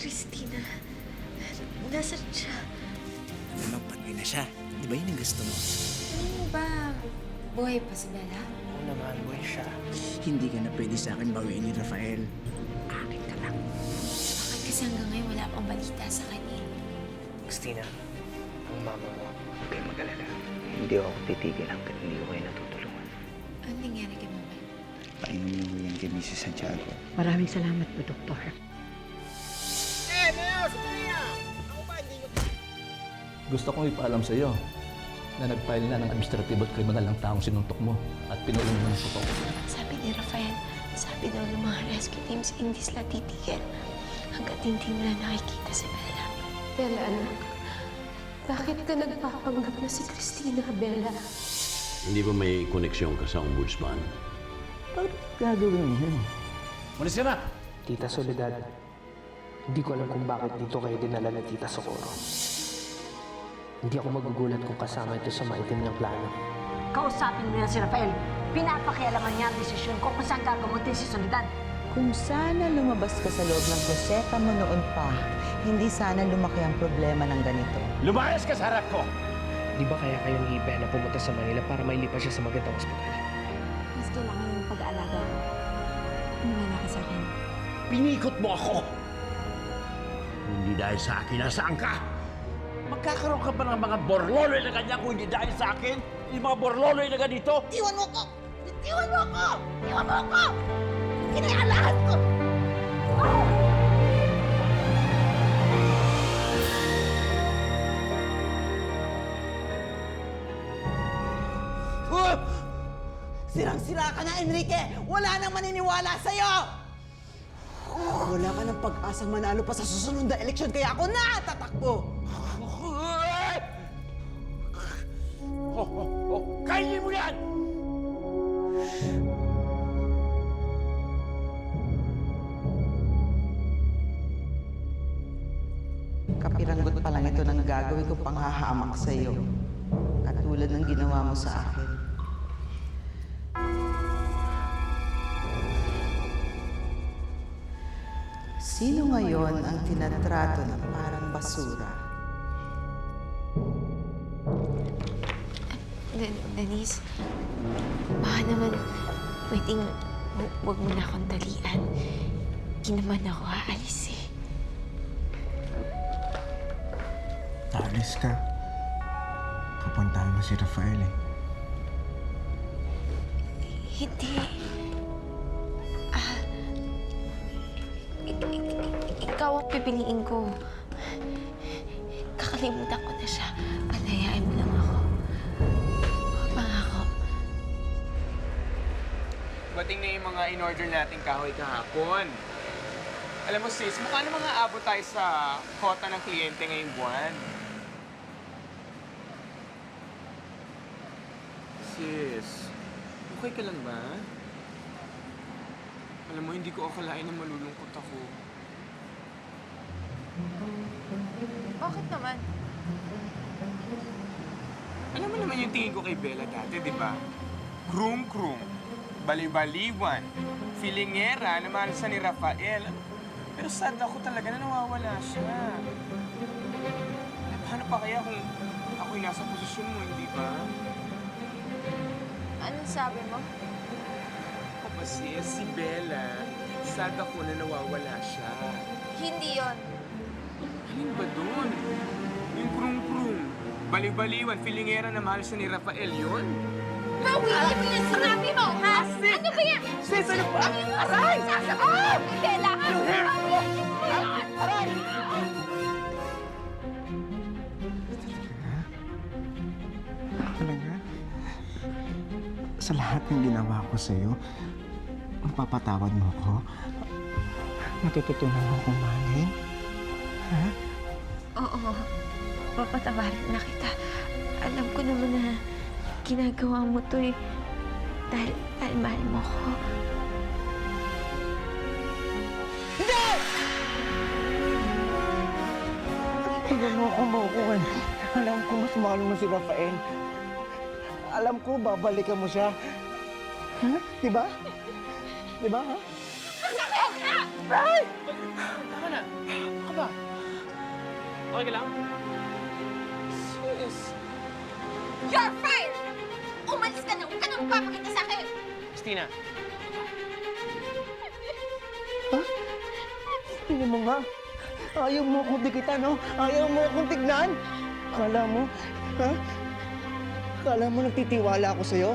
Christina. Nasaan siya? Magpatuloy na siya. Di ba yun ang gusto mo? Ano ba? Buhay pa si Bella? Oo naman, boy siya. Hindi ka na pwede sa akin bawiin ni Rafael. Akin ka lang. Bakit kasi hanggang ngayon wala pang balita sa kanya? Christina, ang mama mo. Huwag kayong mag-alala. Hindi ako titigil hanggat hindi ko kayo natutulungan. Ano nangyari kay Mama? Painom niyo ko yan kay Mrs. Santiago. Maraming salamat po, Doktor. Gusto kong ipaalam sa iyo na nag-file na ng administrative at criminal ang taong sinuntok mo at pinulong mo ng totoo. Sabi ni Rafael, sabi daw ng mga rescue teams, hindi sila titigil hanggat hindi nila nakikita si Bella. Bella, anak. Bakit ka nagpapanggap na si Christina, Bella? Hindi ba may koneksyon ka sa ombudsman? Bakit gagawin mo yun? Malis ka na! Tita Soledad, hindi ko alam kung bakit dito kayo dinala ni Tita Socorro. Hindi ako magugulat kung kasama ito sa maitim niyang plano. Kausapin mo yan si Rafael. Pinapakialaman niya ang desisyon ko kung saan gagamutin si Soledad. Kung sana lumabas ka sa loob ng kloseta mo noon pa, hindi sana lumaki ang problema ng ganito. Lumayas ka sa harap ko! Di ba kaya kayo ni Bella pumunta sa Manila para mailipas siya sa magandang ospital? Mas kailangan yung pag-aalaga ko. Maniwala ka sa akin. Pinikot mo ako! Hindi dahil sa akin, nasaan ka? Magkakaroon ka ba ng mga borloloy na ganyan kung hindi dahil sa akin? Yung mga borloloy na ganito? Iwan mo ko! Iwan mo ko! Iwan mo ko! Kinaialahan ko! Sirang-sira ka na, Enrique! Wala nang maniniwala sa'yo! Wala ka ng pag-asang manalo pa sa susunod na eleksyon, kaya ako na tatakbo! Kainin mo yan! Kapiranggot pa lang ito ng gagawin ko panghahamak sa'yo. Katulad ng ginawa mo sa akin. Sino ngayon ang tinatrato ng parang basura? Denise, baka naman pwedeng huwag mo na akong talian. Hindi naman ako aalis eh. Aalis ka. Pupuntahan mo si Rafael eh. Hindi. Ikaw ang pipiliin ko. Kakalimutan ko na siya. Palayain mo lang ako. Pangako. Bating na yung mga in-order nating kahoy kahapon. Alam mo sis, mukha namang aabot tayo sa kota ng kliyente ngayong buwan. Sis, okay ka lang ba? Alam mo, hindi ko akalain na malulungkot ako. Bakit naman? Alam mo naman yung tingin ko kay Bella dati, di ba? Krung-krung, baliw-baliwan, filingera na mahal sa ni Rafael. Pero sad ako talaga na nawawala siya. Paano pa kaya kung ako'y nasa posisyon mo, hindi ba? Anong sabi mo? Ako ba si Bella, sad ako na nawawala siya. Hindi yon. Alin ba doon? Yung krung-krung, baliw-baliwan, filingera na mahal sa ni Rafael, yun? Mawili mo yung sinabi mo, ha? Ano ba yan? Sis, ano ba? Aray! Oh! Bella! Aray! Ako na nga. Sa lahat ng ginawa ko sa'yo, mapapatawad mo ko? Matututunan mo akong mahalin? Ha? Oo. Papatawarin na kita. Alam ko naman na ginagawa mo to eh. Dahil mahal mo ko. Hindi mo ako maukuhan. Alam ko mas mahal mo si Rafael. Alam ko babalikan mo siya. Ha? Diba? Diba, ha? Tama na. Ako ba? ba? Okay ka lang? You're fired! Umalis ka na! Huwag ka na magpapakita sa akin! Christina, Tingnan mo nga. Ayaw mo akong dikitan, no? Ayaw mo akong tignan. Kala mo, ha? Kala mo nagtitiwala ako sa'yo?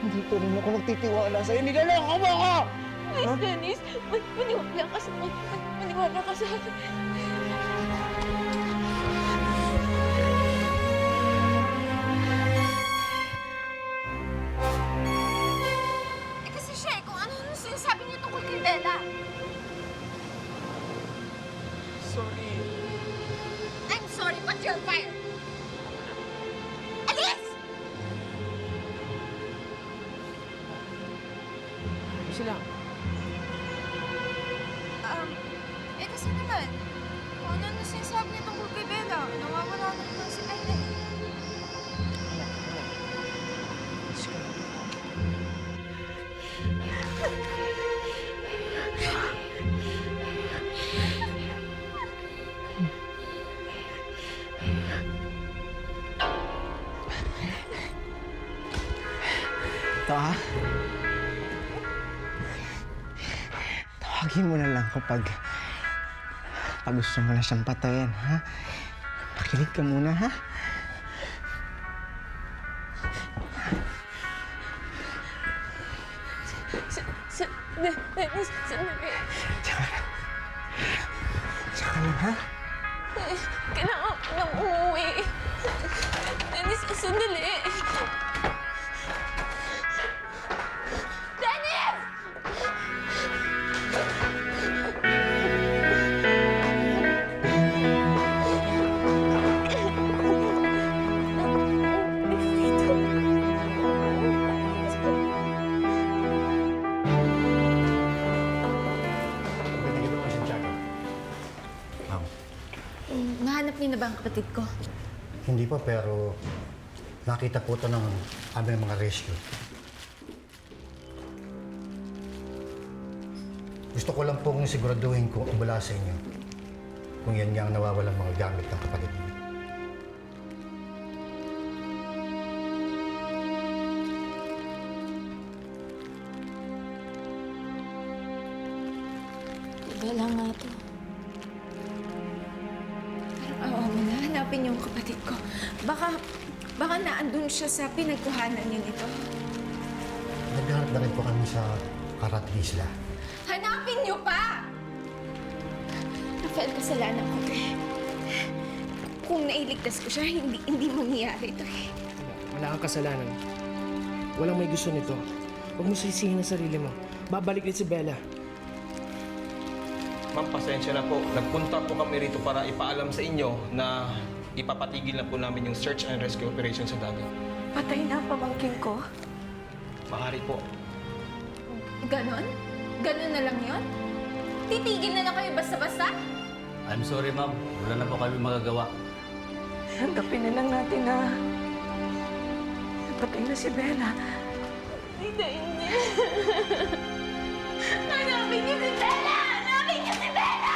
Hindi pa rin ako nagtitiwala sa'yo. Nilaloko mo ako! Please, Dennis. Maniwala ka sa akin. Maniwala ka sa akin. Eh kasi siya eh, kung ano-ano sinasabi niya tungkol kay Bella. Sorry. I'm sorry, but you're fired! Alis! sila. Eh kasi naman, kung ano-ano sinasabi niya tungkol kay Bella, nawawala na naman si Bella. Ito, ha? Tawagin mo na lang kapag gusto mo na siyang patayin, ha? Makinig ka muna, ha? Dennis, sandali. Tsaka lang, ha? Kailangan ko nang umuwi. Dennis, sandali. Dennis! Nahanap niyo na ba ang kapatid ko? Hindi pa, pero nakita po ito ng aming mga rescue. Gusto ko lang pong siguraduhin kung abala sa inyo kung yan nga ang nawawalang mga gamit ng kapatid mo. Bella nga to. Oo, hanapin niyo ang kapatid ko. Baka naandun siya sa pinagkuhanan niyo nito. Naghahanap na rin po kami sa Karat Isla. Hanapin niyo pa! Rafael, kasalanan ko to eh. Kung nailigtas ko siya, hindi mangyayari ito eh. Wala kang kasalanan. Walang may gusto nito. Huwag mo sisihin ang sarili mo. Babalik din si Bella. Ma'am, pasensya na po. Nagpunta po kami rito para ipaalam sa inyo na ipapatigil na po namin yung search and rescue operation sa dagat. Patay na ang pamangkin ko? Maaari po. Ganon? Ganon na lang yun? Titigil na lang kayo basta-basta? I'm sorry, ma'am. Wala na po kami magagawa. Tanggapin na lang natin na patay na si Bella. Hindi. Hanapin niyo si Bella! Hanapin niyo si Bella!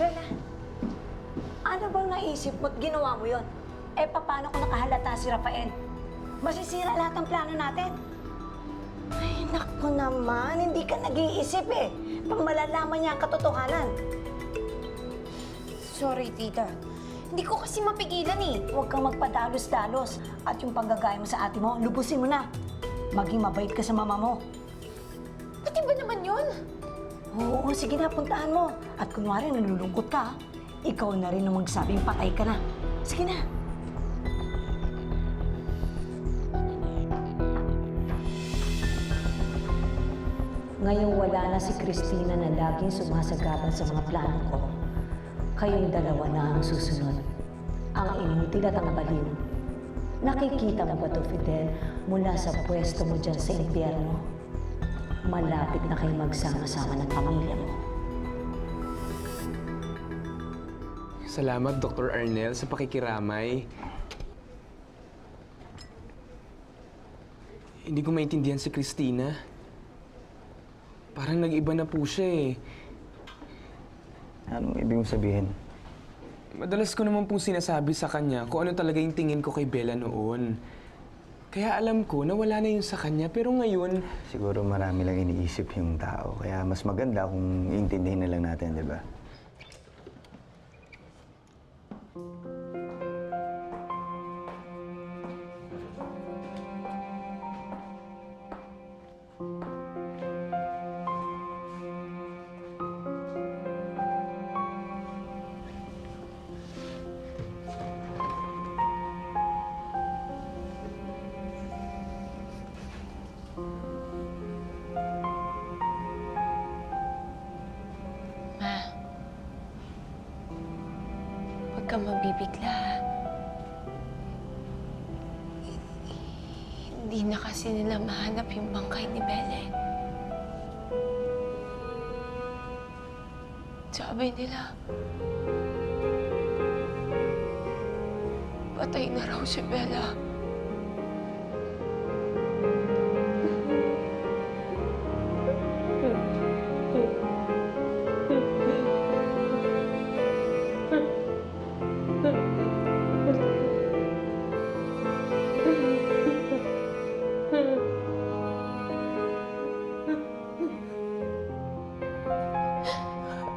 Bella, ano bang naisip mo't ginawa mo yon? Eh, paano kung nakahalata si Rafael? Masisira lahat ng plano natin. Ay, naku naman, hindi ka nag-iisip eh. Pang malalaman niya ang katotohanan. Sorry, tita. Hindi ko kasi mapigilan eh. Huwag kang magpadalos-dalos. At yung panggagaya mo sa ate mo, lubusin mo na. Maging mabait ka sa mama mo. Pati ba naman yun? Oo, sige na, puntahan mo. At kunwari nalulungkot ka, ikaw na rin ang magsabing patay ka na. Sige na. Ngayong wala na si Christina na laging sumasagabal sa mga plano ko, kayong dalawa na ang susunod. Ang inutil at ang baliw. Nakikita mo ba ito, Fidel, mula sa pwesto mo dyan sa impyerno? Malapit na kayo magsama-sama ng pamilya mo. Salamat, Dr. Arnel, sa pakikiramay. Hindi ko maintindihan si Christina. Parang nag-iba na po siya eh. Anong ibig mong sabihin? Madalas ko naman pong sinasabi sa kanya kung ano talaga yung tingin ko kay Bella noon. Kaya alam ko na wala na yun sa kanya, pero ngayon... Siguro marami lang iniisip yung tao, kaya mas maganda kung iintindihin na lang natin, di ba? Ma, huwag kang mabibigla, ha? Hindi na kasi nila mahanap yung bangkay ni Belle. Sabi nila, patay na raw si Bella.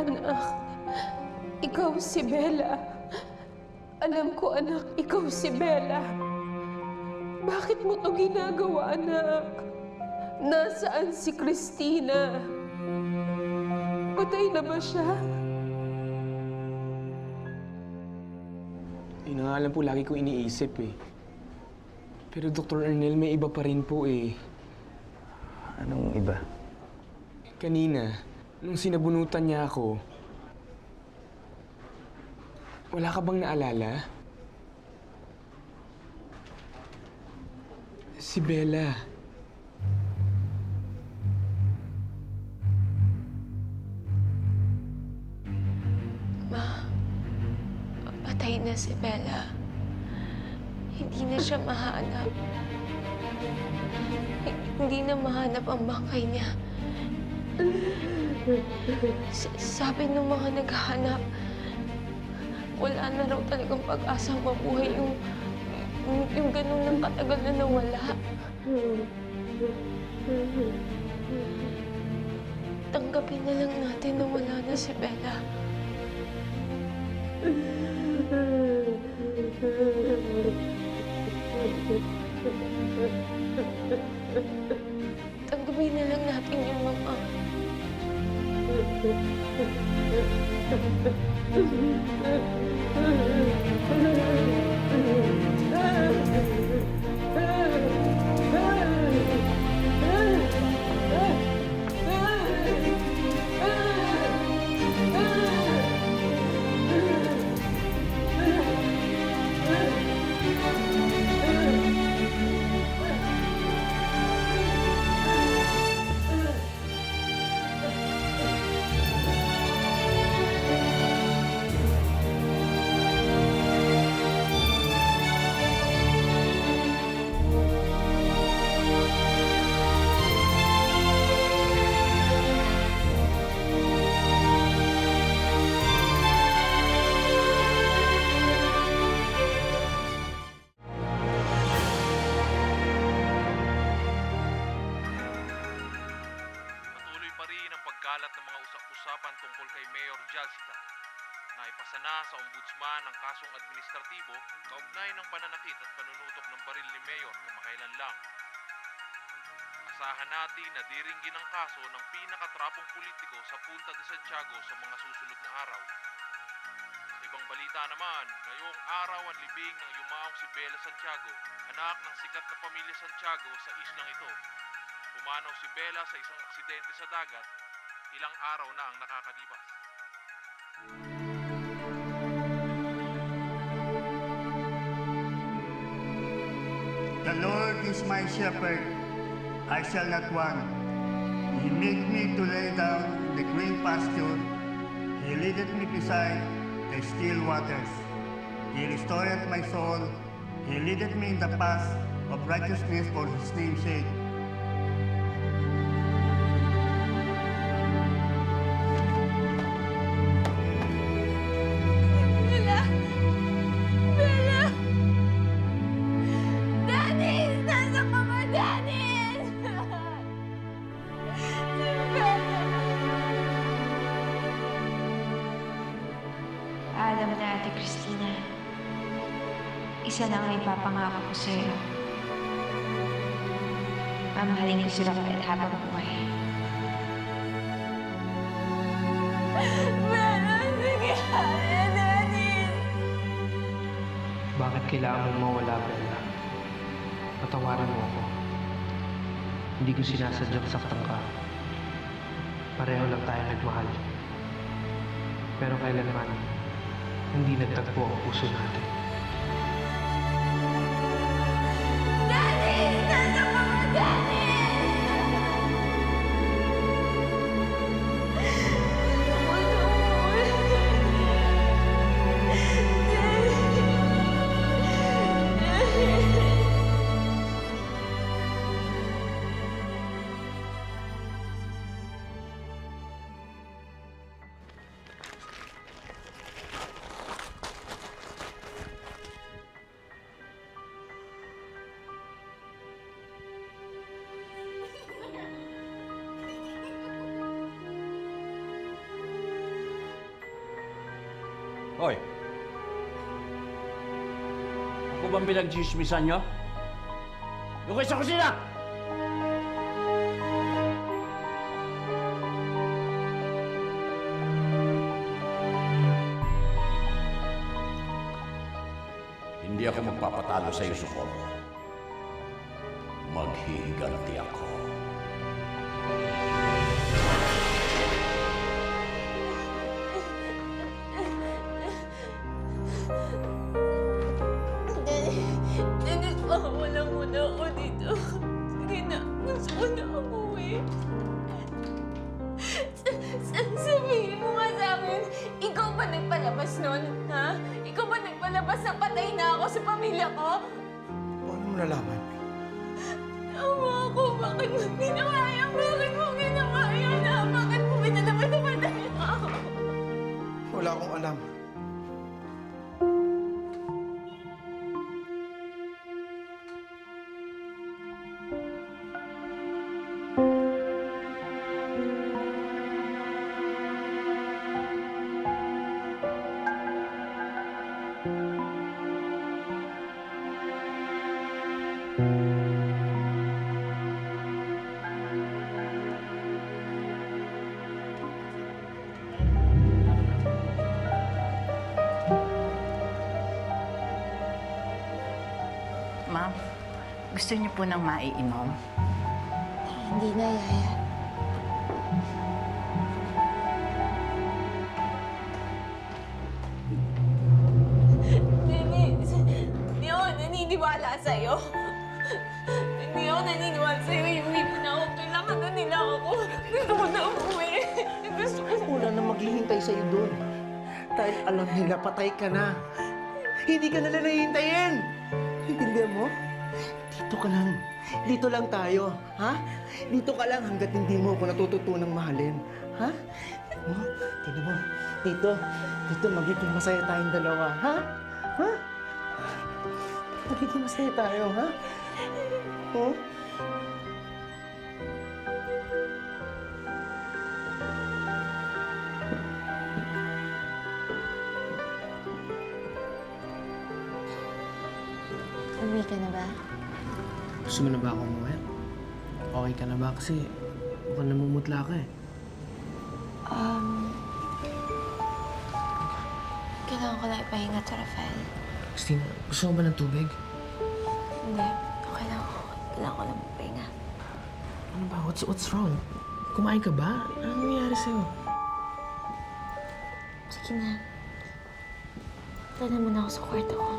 Anak, ikaw si Bella. Alam ko, anak, ikaw si Bella. Bakit mo to ginagawa, anak? Nasaan si Christina? Patay na ba siya? Yun na nga lang po lagi ko iniisip eh. Pero Dr. Arnel, may iba pa rin po eh. Anong iba? Kanina, nung sinabunutan niya ako, wala ka bang naalala? Si Bella. Ma, patay na si Bella. Hindi na siya mahanap. Hindi na mahanap ang bangkay niya. Sabi ng mga naghahanap, wala na raw talagang pag-asang mabuhay yung ganun ng katagal na nawala. Tanggapin na lang natin na wala na si Bella. Tanggapin na lang natin yung mama. pagkalat ng mga usap-usapan tungkol kay Mayor Jalcita na ipasa na sa ombudsman ng kasong administratibo kaugnay ng pananakit at panunutok ng baril ni Mayor kamakailan lang. Asahan natin na diringgin ang kaso ng pinakatrapong politiko sa Punta de Santiago sa mga susunod na araw. Sa ibang ibang balita naman, ngayong araw ang libing ng yumaong si Bella Santiago, anak ng sikat na pamilya Santiago sa islang ito. Pumanaw si Bella sa isang aksidente sa dagat, ilang araw na ang nakakalipas. The Lord is my shepherd, I shall not want. He made me to lay down in the green pasture. He leadeth me beside the still waters. He restoreth my soul. He leadeth me in the path of righteousness for his name's sake. Bella! Bella! Dennis! Nasaan ka ba, Dennis? Alam na, Ate Cristina. Isa lang ang ipapangako ko sa'yo. Mamahalin ko si Rafael habang buhay. Bella! Sige, kaya, Dennis! Bakit kailangan mong mawala, Bella? Patawarin mo ako. Hindi ko sinasadyang saktan ka. Pareho lang tayo nagmahal. Pero kailanman, hindi nagtagpo ang puso natin. Dennis! Nasaan ka ba, Dennis? Hoy! Ako bang pinag-chismisan nyo? Yung kayo sa kusina! Hindi ako magpapatalo sa iyo, Socorro. Maghihiganti ako. Dennis, wala muna ako dito. Sige na, gusto ko na umuwi. Sabihin mo nga sa akin, ikaw ba nagpalabas nun, ha? Ikaw ba nagpalabas na patay na ako sa pamilya ko? Paano mo nalaman? Tawa ako, bakit mo ginawa yan? Bakit mo ginawa yan, ha? Bakit mo pinalabas na patay na ako? Wala akong alam. Ma'am, gusto niyo po ng maiinom? Hindi na, Yaya. Dennis, hindi ako naniniwala sa'yo. Hindi ako naniniwala sa'yo. Hindi mo na ako. Kailangan na nila ako. Gusto ko na umuwi. Gusto ko. Wala na maghihintay sa'yo doon. Dahil alam nila patay ka na. Hindi ka nila nahihintayin. Intindihan mo? Dito ka lang. Dito lang tayo. Ha? Dito ka lang hanggat hindi mo ako natututunang mahalin. Ha? Oh, tignan mo. Dito. Dito magiging masaya tayong dalawa. Ha? Ha? Magiging masaya tayo, ha? Oh? Uwi ka na ba? Gusto mo na ba ako umuwi? Okay ka na ba? Kasi mukhang namumutla ka eh. Kailangan ko na magpahinga to, Rafael. Christina, gusto mo ba ng tubig? Hindi. Okay lang ako. Kailangan ko lang magpahinga. Ano ba? What's wrong? Kumain ka ba? Ano nangyayari sa'yo? Sige na. Tala mo na ako sa kwarto ko.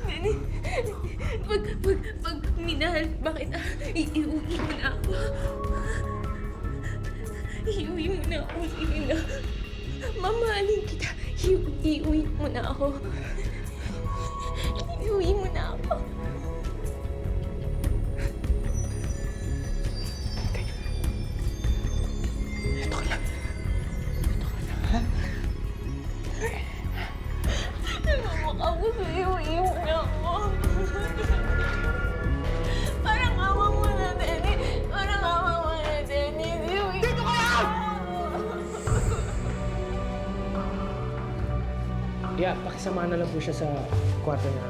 Nani, pag minahal ba kita, iuwi mo na ako. Iuwi mo na ako, sige na. Mamahalin kita. Iuwi mo na ako. Iuwi mo na ako. Ito ka lang. Namamaka ko sa'yo, iuwi mo na ako. Parang awa mo na, Denny. Parang awa mo na, Denny. Iuwi Dito ka lang! Yeah, pakisama na lang po siya sa kwarto niya.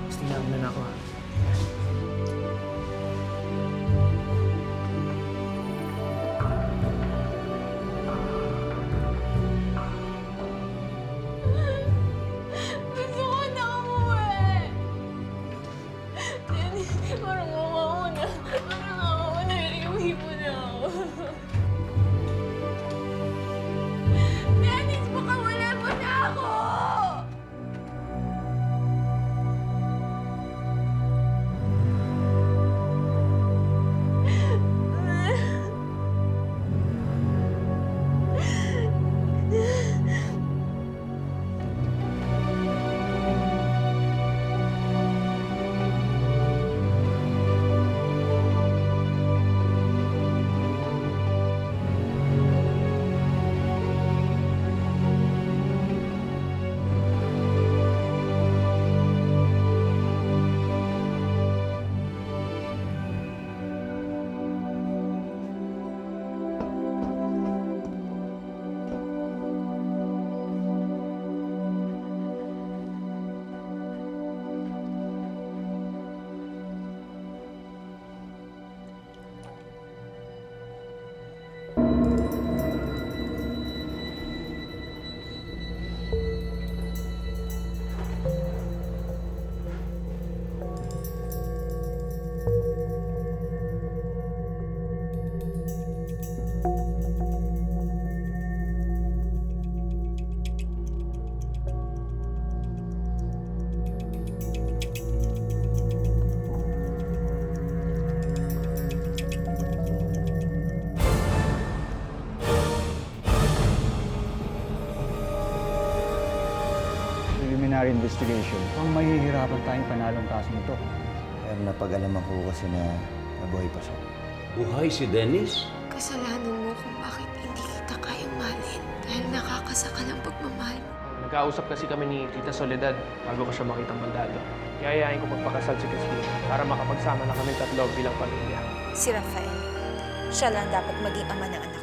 Christina, muna na ako ha. Gusto ko na umuwi. Denny, parang awa mo na. Parang awa mo na. Iuwi mo na ako. Dennis, baka wala mo na ako! Preliminary investigation. Ang mahihirapan tayong panalong kaso nito. Pero napag-alaman ko kasi na nabuhay pa siya. Buhay si Dennis? Kasalanan mo kung bakit hindi kita kayang mahalin dahil nakakasakal ang pagmamahal mo. Nagkausap kasi kami ni Tita Soledad bago ko siya makitang mandado. Yayayain ko magpakasal si Christina para makapagsama na kami tatlo bilang pamilya. Si Rafael, siya lang dapat maging ama ng anak